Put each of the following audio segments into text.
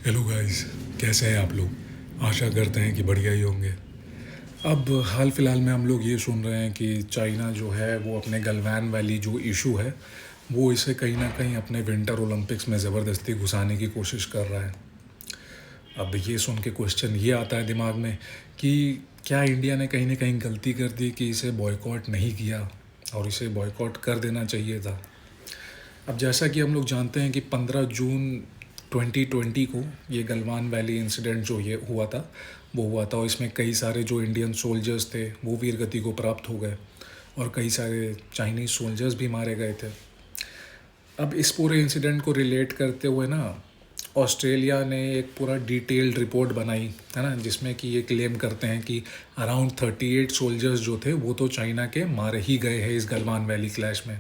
Hello guys, कैसे हैं आप लोग। आशा करते हैं कि बढ़िया ही होंगे। अब हाल फिलहाल में हम लोग ये सुन रहे हैं कि चाइना जो है वो अपने गलवान वैली जो इशू है वो इसे कहीं ना कहीं अपने विंटर ओलंपिक्स में ज़बरदस्ती घुसाने की कोशिश कर रहा है। अब ये सुन के क्वेश्चन ये आता है दिमाग में कि क्या इंडिया ने कहीं ना कहीं गलती कर दी कि इसे बॉयकॉट नहीं किया और इसे बॉयकॉट कर देना चाहिए था। अब जैसा कि हम लोग जानते हैं कि 15 जून 2020 को ये गलवान वैली इंसिडेंट जो ये हुआ था वो हुआ था, और इसमें कई सारे जो इंडियन सोल्जर्स थे वो वीर गति को प्राप्त हो गए और कई सारे चाइनीज़ सोल्जर्स भी मारे गए थे। अब इस पूरे इंसिडेंट को रिलेट करते हुए ना ऑस्ट्रेलिया ने एक पूरा डिटेल्ड रिपोर्ट बनाई है ना, जिसमें कि ये क्लेम करते हैं कि अराउंड 38 सोल्जर्स जो थे वो तो चाइना के मारे ही गए हैं इस गलवान वैली क्लैश में।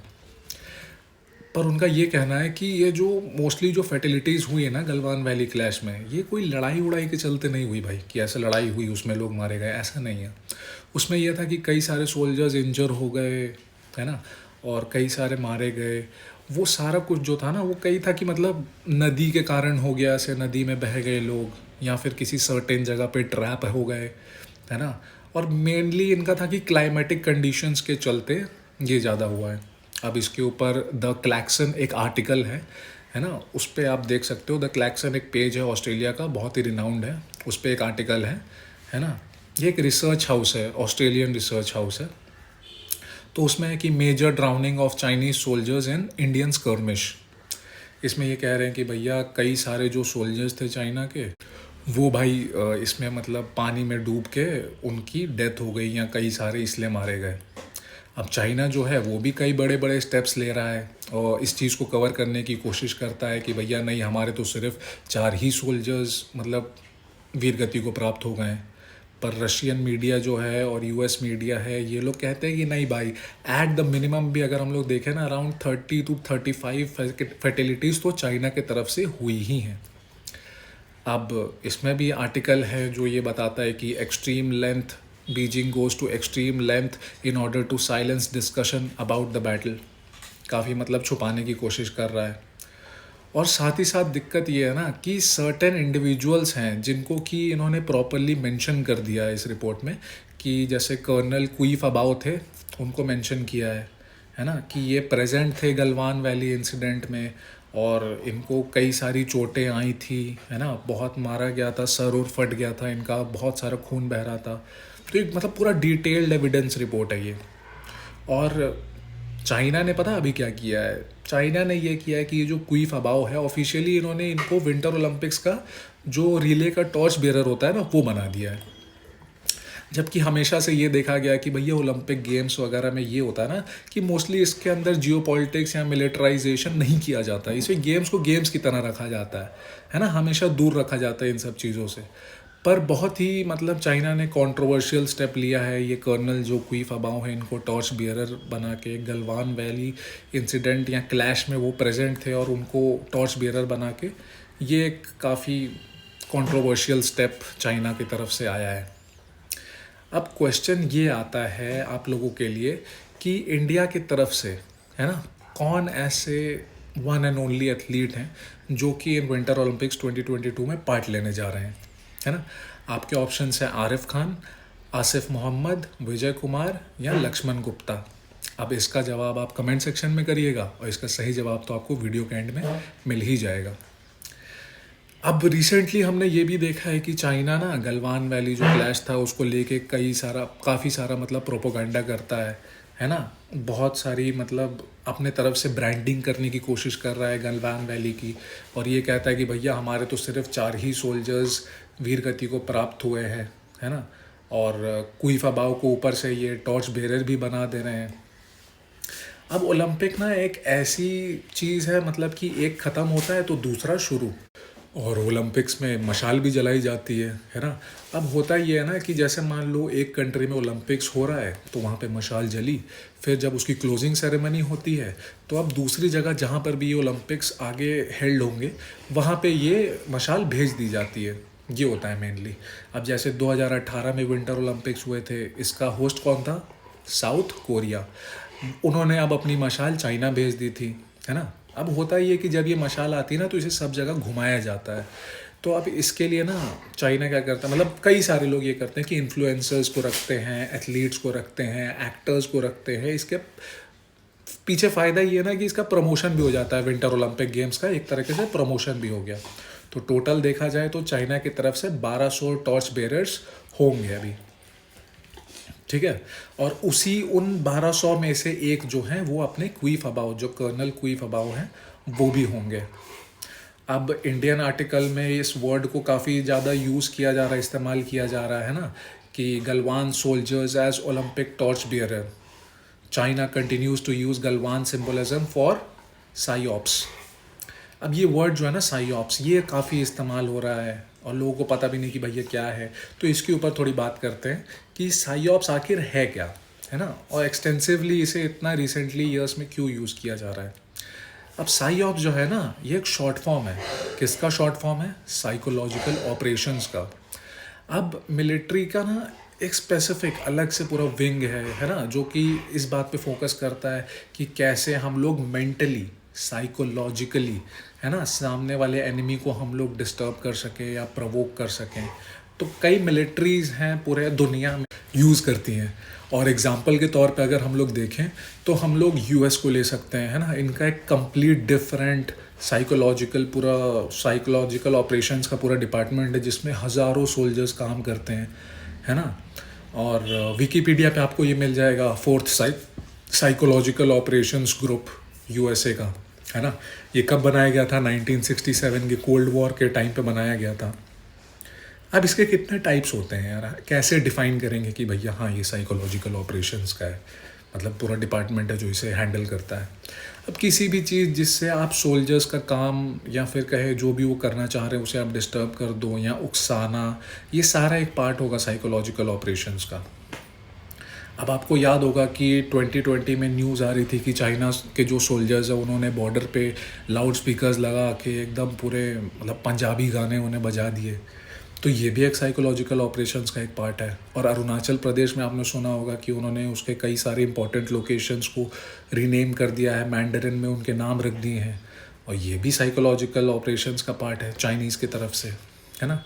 पर उनका ये कहना है कि ये जो मोस्टली जो फर्टिलिटीज़ हुई है ना गलवान वैली क्लैश में, ये कोई लड़ाई उड़ाई के चलते नहीं हुई भाई, कि ऐसे लड़ाई हुई उसमें लोग मारे गए, ऐसा नहीं है। उसमें यह था कि कई सारे सोल्जर्स इंजर हो गए है ना, और कई सारे मारे गए। वो सारा कुछ जो था ना वो कई था कि मतलब नदी के कारण हो गया, ऐसे नदी में बह गए लोग या फिर किसी सर्टेन जगह पे ट्रैप हो गए है ना। और मेनली इनका था कि क्लाइमेटिक कंडीशंस के चलते ये ज़्यादा हुआ है। अब इसके ऊपर द क्लैक्सन एक आर्टिकल है ना, उस पर आप देख सकते हो। द क्लैक्सन एक पेज है ऑस्ट्रेलिया का, बहुत ही रिनाउंड है। उस पर एक आर्टिकल है ना। ये एक रिसर्च हाउस है, ऑस्ट्रेलियन रिसर्च हाउस है। तो उसमें है कि major drowning of Chinese soldiers in Indian skirmish. इसमें ये कह रहे हैं कि भैया कई सारे जो सोल्जर्स थे चाइना के वो भाई इसमें मतलब पानी में डूब के उनकी डेथ हो गई या कई सारे इसलिए मारे गए। अब चाइना जो है वो भी कई बड़े बड़े स्टेप्स ले रहा है और इस चीज़ को कवर करने की कोशिश करता है कि भैया नहीं, हमारे तो सिर्फ 4 ही सोल्जर्स मतलब वीर गति को प्राप्त हो गए हैं। पर रशियन मीडिया जो है और यूएस मीडिया है ये लोग कहते हैं कि नहीं भाई, एट द मिनिमम भी अगर हम लोग देखें ना अराउंड 30 to 35 फर्टिलिटीज़ तो चाइना की तरफ से हुई ही हैं। अब इसमें भी आर्टिकल है जो ये बताता है कि extreme length, Beijing goes to extreme length in order to silence discussion about the battle. काफ़ी मतलब छुपाने की कोशिश कर रहा है। और साथ ही साथ दिक्कत ये है ना कि सर्टेन इंडिविजुअल्स हैं जिनको कि इन्होंने प्रॉपरली मेंशन कर दिया है इस रिपोर्ट में, कि जैसे कर्नल कुई फबाओ थे, उनको मेंशन किया है ना, कि ये प्रेजेंट थे गलवान वैली इंसिडेंट में और इनको कई सारी चोटें आई थी है ना, बहुत मारा गया था, सर और फट गया था इनका, बहुत सारा खून बह रहा था। तो एक मतलब पूरा डिटेल्ड एविडेंस रिपोर्ट है ये। और चाइना ने पता अभी क्या किया है, चाइना ने ये किया है कि ये जो कुई फबाओ है ऑफिशियली इन्होंने इनको विंटर ओलंपिक्स का जो रिले का टॉर्च बेरर होता है ना वो बना दिया है। जबकि हमेशा से ये देखा गया कि भैया ओलंपिक गेम्स वगैरह में ये होता है ना कि मोस्टली इसके अंदर जियो पॉलिटिक्स या मिलिटराइजेशन नहीं किया जाता है, इसे गेम्स को गेम्स की तरह रखा जाता है ना, हमेशा दूर रखा जाता है इन सब चीज़ों से। पर बहुत ही मतलब चाइना ने कंट्रोवर्शियल स्टेप लिया है, ये कर्नल जो कुई फबाओ हैं इनको टॉर्च बियरर बना के गलवान वैली इंसिडेंट या क्लैश में वो प्रेजेंट थे और उनको टॉर्च बियरर बना के, ये एक काफ़ी कंट्रोवर्शियल स्टेप चाइना की तरफ से आया है। अब क्वेश्चन ये आता है आप लोगों के लिए कि इंडिया की तरफ से है ना कौन ऐसे वन एंड ओनली एथलीट हैं जो कि इन विंटर ओलंपिक्स 2022 में पार्ट लेने जा रहे हैं, है ना। आपके ऑप्शंस हैं आरिफ खान, आसिफ मोहम्मद, विजय कुमार या लक्ष्मण गुप्ता। अब इसका जवाब आप कमेंट सेक्शन में करिएगा और इसका सही जवाब तो आपको वीडियो के एंड में मिल ही जाएगा। अब रिसेंटली हमने ये भी देखा है कि चाइना ना गलवान वैली जो क्लैश था उसको लेके काफ़ी सारा मतलब प्रोपोगंडा करता है ना। बहुत सारी मतलब अपने तरफ से ब्रांडिंग करने की कोशिश कर रहा है गलवान वैली की, और ये कहता है कि भैया हमारे तो सिर्फ 4 ही सोल्जर्स वीर गति को प्राप्त हुए हैं है ना, और कुई फबाओ को ऊपर से ये टॉर्च बेरर भी बना दे रहे हैं। अब ओलंपिक ना एक ऐसी चीज़ है मतलब कि एक ख़त्म होता है तो दूसरा शुरू, और ओलंपिक्स में मशाल भी जलाई जाती है ना। अब होता ये है ना कि जैसे मान लो एक कंट्री में ओलंपिक्स हो रहा है तो वहाँ पे मशाल जली, फिर जब उसकी क्लोजिंग सेरेमनी होती है तो अब दूसरी जगह जहाँ पर भी ये ओलंपिक्स आगे हेल्ड होंगे वहाँ पे ये मशाल भेज दी जाती है। ये होता है मेनली। अब जैसे 2018 में विंटर ओलंपिक्स हुए थे, इसका होस्ट कौन था? South Korea. उन्होंने अब अपनी मशाल चाइना भेज दी थी है ना। अब होता ही है कि जब ये मशाल आती है ना तो इसे सब जगह घुमाया जाता है। तो अब इसके लिए ना चाइना क्या करता है, मतलब कई सारे लोग ये करते हैं कि इन्फ्लुएंसर्स को रखते हैं, एथलीट्स को रखते हैं, एक्टर्स को रखते हैं। इसके पीछे फ़ायदा ये है ना कि इसका प्रमोशन भी हो जाता है, विंटर ओलंपिक गेम्स का एक तरीके से प्रमोशन भी हो गया। तो टोटल देखा जाए तो चाइना की तरफ से 1200 टॉर्च बेरर्स होंगे अभी, ठीक है। और उसी उन 1200 में से एक जो है वो अपने क्वी फबाओ, जो कर्नल क्वी फबाओ हैं, वो भी होंगे। अब इंडियन आर्टिकल में इस वर्ड को काफ़ी ज़्यादा यूज़ किया जा रहा है, इस्तेमाल किया जा रहा है ना, कि Galwan soldiers as Olympic torch bearer, China continues to use Galwan symbolism for psyops. अब ये वर्ड जो है ना साइऑप्स, ये काफ़ी इस्तेमाल हो रहा है और लोगों को पता भी नहीं कि भैया क्या है। तो इसके ऊपर थोड़ी बात करते हैं कि साइऑप्स आखिर है क्या, है ना, और एक्सटेंसिवली इसे इतना रिसेंटली ईयर्स में क्यों यूज़ किया जा रहा है। अब साइऑप्स जो है ना, ये एक शॉर्ट फॉर्म है। किसका शॉर्ट फॉर्म है? साइकोलॉजिकल ऑपरेशंस का। अब मिलिट्री का ना एक स्पेसिफिक अलग से पूरा विंग है ना, जो कि इस बात पे फोकस करता है कि कैसे हम लोग मेंटली, साइकोलॉजिकली, है ना, सामने वाले एनिमी को हम लोग डिस्टर्ब कर सकें या प्रवोक कर सकें। तो कई मिलिट्रीज़ हैं पूरे दुनिया में यूज़ करती हैं। और एग्जांपल के तौर पे अगर हम लोग देखें तो हम लोग यूएस को ले सकते हैं, है ना। इनका एक कंप्लीट डिफरेंट साइकोलॉजिकल ऑपरेशंस का पूरा डिपार्टमेंट है, जिसमें हज़ारों सोल्जर्स काम करते हैं, है ना। और विकीपीडिया पे आपको ये मिल जाएगा, fourth psychological operations group USA का, है ना। ये कब बनाया गया था? 1967 के कोल्ड वॉर के टाइम पे बनाया गया था। अब इसके कितने टाइप्स होते हैं यार, कैसे डिफ़ाइन करेंगे कि भैया हाँ ये साइकोलॉजिकल ऑपरेशंस का है, मतलब पूरा डिपार्टमेंट है जो इसे हैंडल करता है। अब किसी भी चीज़ जिससे आप सोल्जर्स का काम या फिर कहे जो भी वो करना चाह रहे हैं उसे आप डिस्टर्ब कर दो या उकसाना, ये सारा एक पार्ट होगा साइकोलॉजिकल ऑपरेशंस का। अब आपको याद होगा कि 2020 में न्यूज़ आ रही थी कि चाइना के जो सोल्जर्स हैं उन्होंने बॉर्डर पे लाउड स्पीकर्स लगा के एकदम पूरे मतलब पंजाबी गाने उन्हें बजा दिए। तो ये भी एक साइकोलॉजिकल ऑपरेशंस का एक पार्ट है। और अरुणाचल प्रदेश में आपने सुना होगा कि उन्होंने उसके कई सारे इंपॉर्टेंट लोकेशंस को रीनेम कर दिया है, मैंडरिन में उनके नाम रख दिए हैं। और ये भी साइकोलॉजिकल ऑपरेशंस का पार्ट है चाइनीज़ की तरफ से, है ना।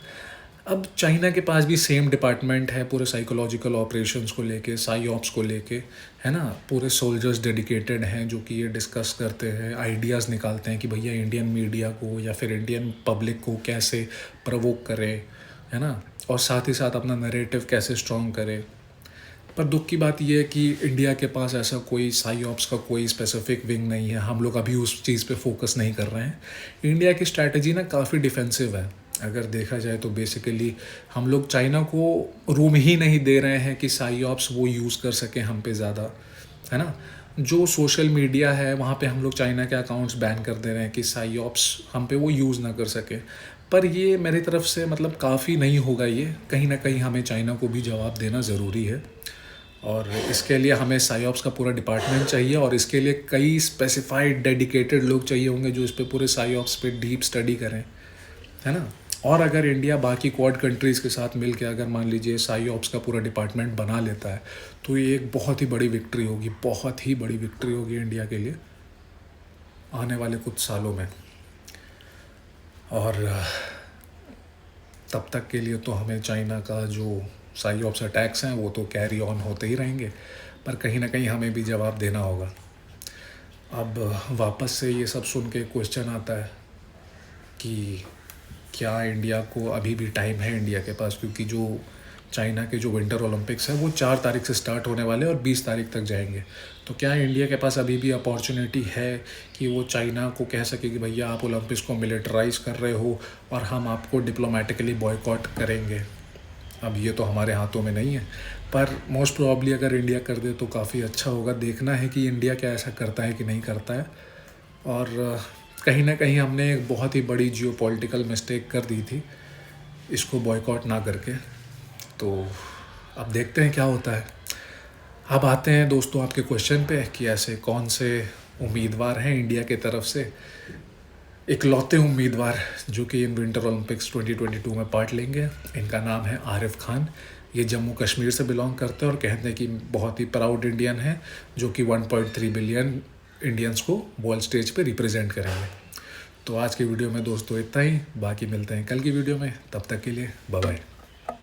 अब चाइना के पास भी सेम डिपार्टमेंट है पूरे साइकोलॉजिकल ऑपरेशंस को लेके, साइऑप्स को लेके, है ना। पूरे सोल्जर्स डेडिकेटेड हैं जो कि ये डिस्कस करते हैं, आइडियाज़ निकालते हैं कि भैया इंडियन मीडिया को या फिर इंडियन पब्लिक को कैसे प्रवोक करें, है ना, और साथ ही साथ अपना नैरेटिव कैसे स्ट्रॉन्ग करे। पर दुख की बात यह है कि इंडिया के पास ऐसा कोई साइऑप्स का कोई स्पेसिफिक विंग नहीं है। हम लोग अभी उस चीज़ पे फोकस नहीं कर रहे हैं। इंडिया की स्ट्रैटेजी ना काफ़ी डिफेंसिव है अगर देखा जाए तो। बेसिकली हम लोग चाइना को रूम ही नहीं दे रहे हैं कि साइऑप्स वो यूज़ कर सकें हम पे ज़्यादा, है ना। जो सोशल मीडिया है वहाँ पे हम लोग चाइना के अकाउंट्स बैन कर दे रहे हैं कि साइऑप्स हम पे वो यूज़ ना कर सके। पर ये मेरी तरफ से मतलब काफ़ी नहीं होगा, ये कहीं ना कहीं हमें चाइना को भी जवाब देना ज़रूरी है। और इसके लिए हमें साइऑप्स का पूरा डिपार्टमेंट चाहिए और इसके लिए कई स्पेसिफाइड डेडिकेटेड लोग चाहिए होंगे जो इस पे पूरे साइऑप्स पे डीप स्टडी करें, है ना। और अगर इंडिया बाकी क्वाड कंट्रीज़ के साथ मिल के अगर मान लीजिए साइऑप्स का पूरा डिपार्टमेंट बना लेता है तो ये एक बहुत ही बड़ी विक्ट्री होगी, बहुत ही बड़ी विक्ट्री होगी इंडिया के लिए आने वाले कुछ सालों में। और तब तक के लिए तो हमें चाइना का जो साइऑप्स अटैक्स हैं वो तो कैरी ऑन होते ही रहेंगे, पर कहीं ना कहीं हमें भी जवाब देना होगा। अब वापस से ये सब सुन के क्वेश्चन आता है कि क्या इंडिया को अभी भी टाइम है इंडिया के पास, क्योंकि जो चाइना के जो विंटर ओलंपिक्स हैं वो 4 तारीख से स्टार्ट होने वाले हैं और 20 तारीख तक जाएंगे। तो क्या इंडिया के पास अभी भी अपॉर्चुनिटी है कि वो चाइना को कह सके कि भैया आप ओलंपिक्स को मिलिटराइज कर रहे हो और हम आपको डिप्लोमेटिकली बॉयकॉट करेंगे। अब ये तो हमारे हाथों में नहीं है, पर मोस्ट प्रोबेबली अगर इंडिया कर दे तो काफ़ी अच्छा होगा। देखना है कि इंडिया क्या ऐसा करता है कि नहीं करता है। और कहीं ना कहीं हमने एक बहुत ही बड़ी जियोपॉलिटिकल मिस्टेक कर दी थी इसको बॉयकॉट ना करके। तो अब देखते हैं क्या होता है। अब आते हैं दोस्तों आपके क्वेश्चन पे कि ऐसे कौन से उम्मीदवार हैं इंडिया के तरफ से, इकलौते उम्मीदवार जो कि इन विंटर ओलंपिक्स 2022 में पार्ट लेंगे। इनका नाम है आरिफ खान। ये जम्मू कश्मीर से बिलोंग करते हैं और कहते हैं कि बहुत ही प्राउड इंडियन है जो कि 1.3 बिलियन इंडियंस को वर्ल्ड स्टेज पे रिप्रेजेंट करेंगे। तो आज की वीडियो में दोस्तों इतना ही, बाकी मिलते हैं कल की वीडियो में, तब तक के लिए बाय बाय।